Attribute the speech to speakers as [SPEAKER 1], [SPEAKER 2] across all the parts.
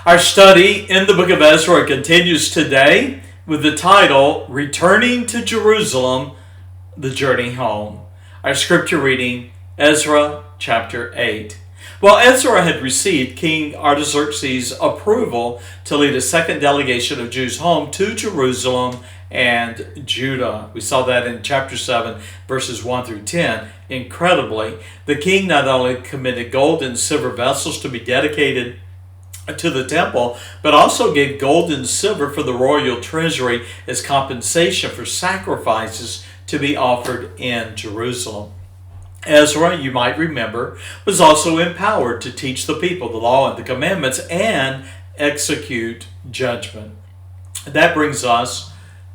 [SPEAKER 1] Our study in the book of Ezra continues today with the title, Returning to Jerusalem, the Journey Home. Our scripture reading, Ezra chapter 8. Well, Ezra had received King Artaxerxes' approval to lead a second delegation of Jews home to Jerusalem and Judah. We saw that in chapter 7, verses 1 through 10. Incredibly, the king not only committed gold and silver vessels to be dedicated to the temple, but also gave gold and silver for the royal treasury as compensation for sacrifices to be offered in Jerusalem. Ezra, you might remember, was also empowered to teach the people the law and the commandments and execute judgment. That brings us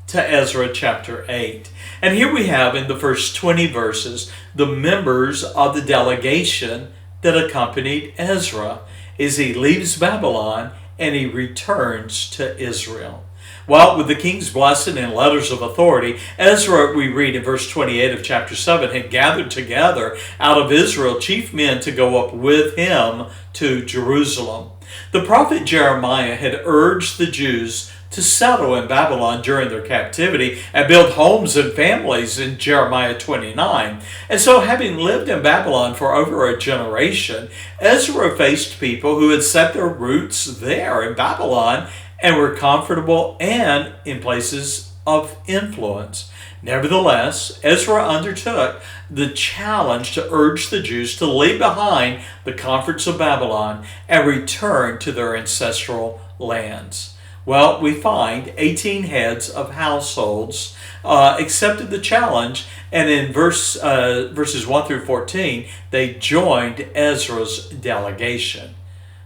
[SPEAKER 1] to Ezra chapter 8. And here we have in the first 20 verses the members of the delegation that accompanied Ezra as he leaves Babylon and he returns to Israel. Well, with the king's blessing and letters of authority, Ezra, we read in verse 28 of chapter 7, had gathered together out of Israel chief men to go up with him to Jerusalem. The prophet Jeremiah had urged the Jews to settle in Babylon during their captivity and build homes and families in Jeremiah 29. And so, having lived in Babylon for over a generation, Ezra faced people who had set their roots there in Babylon and were comfortable and in places of influence. Nevertheless, Ezra undertook the challenge to urge the Jews to leave behind the comforts of Babylon and return to their ancestral lands. Well, we find 18 heads of households accepted the challenge, and in verses 1 through 14, they joined Ezra's delegation.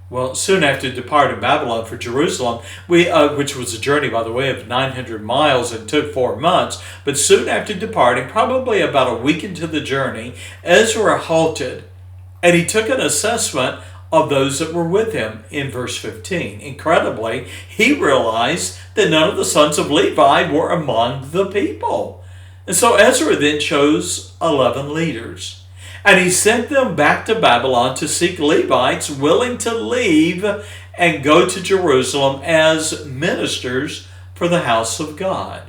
[SPEAKER 1] Well, soon after departing Babylon for Jerusalem, which was a journey, by the way, of 900 miles and took 4 months, but soon after departing, probably about a week into the journey, Ezra halted, and he took an assessment of those that were with him in verse 15. Incredibly, he realized that none of the sons of Levi were among the people. And so Ezra then chose 11 leaders. And he sent them back to Babylon to seek Levites willing to leave and go to Jerusalem as ministers for the house of God.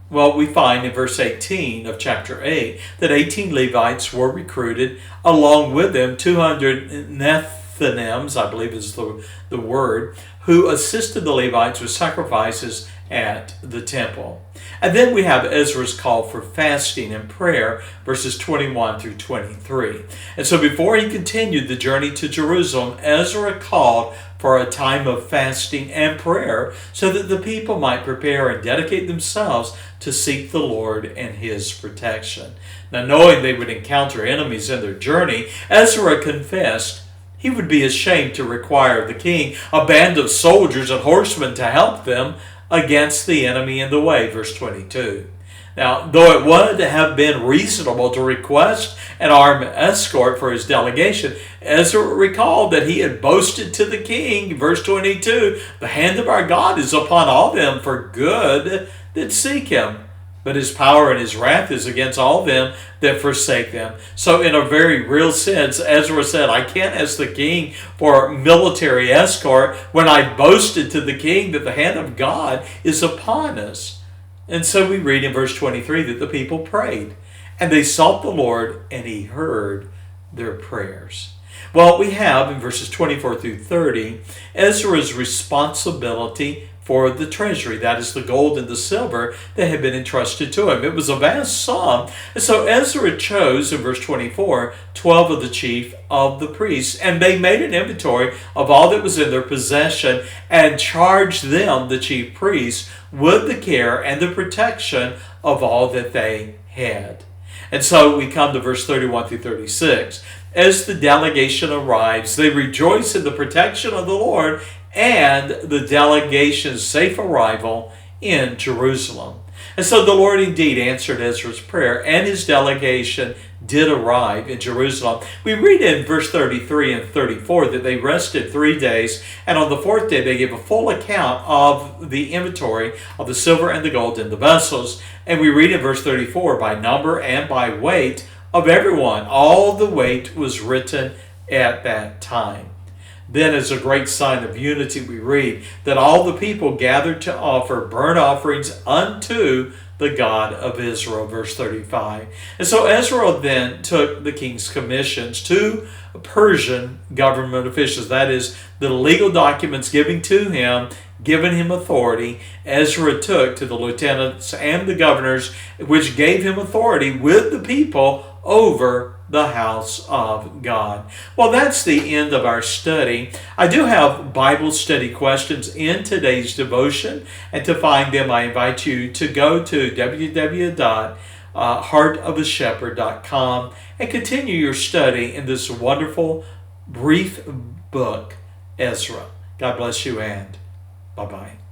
[SPEAKER 1] Well, we find in verse 18 of chapter 8 that 18 Levites were recruited, along with them 200 Nethinims, I believe is the word, who assisted the Levites with sacrifices at the temple. And then we have Ezra's call for fasting and prayer, verses 21 through 23. And so before he continued the journey to Jerusalem, Ezra called for a time of fasting and prayer so that the people might prepare and dedicate themselves to seek the Lord and his protection. Now, knowing they would encounter enemies in their journey, Ezra confessed he would be ashamed to require the king a band of soldiers and horsemen to help them against the enemy in the way, verse 22. Now, though it would have been reasonable to request an armed escort for his delegation, Ezra recalled that he had boasted to the king, verse 22, the hand of our God is upon all them for good that seek him, but his power and his wrath is against all them that forsake them. So in a very real sense, Ezra said, I can't ask the king for military escort when I boasted to the king that the hand of God is upon us. And so we read in verse 23 that the people prayed, and they sought the Lord, and he heard their prayers. Well, we have in verses 24 through 30, Ezra's responsibility for the treasury, that is the gold and the silver that had been entrusted to him. It was a vast sum. And so Ezra chose, in verse 24, 12 of the chief of the priests, and they made an inventory of all that was in their possession and charged them, the chief priests, with the care and the protection of all that they had. And so we come to verse 31 through 36. As the delegation arrives, they rejoice in the protection of the Lord and the delegation's safe arrival in Jerusalem. And so the Lord indeed answered Ezra's prayer, and his delegation did arrive in Jerusalem. We read in verse 33 and 34 that they rested 3 days, and on the 4th day they gave a full account of the inventory of the silver and the gold in the vessels. And we read in verse 34, by number and by weight of everyone, all the weight was written at that time. Then, as a great sign of unity, we read that all the people gathered to offer burnt offerings unto the God of Israel, verse 35. And so Ezra then took the king's commissions to Persian government officials, that is, the legal documents giving him authority. Ezra took to the lieutenants and the governors, which gave him authority with the people over the house of God. Well, that's the end of our study. I do have Bible study questions in today's devotion, and to find them, I invite you to go to www.heartofashepherd.com and continue your study in this wonderful, brief book, Ezra. God bless you, and bye-bye.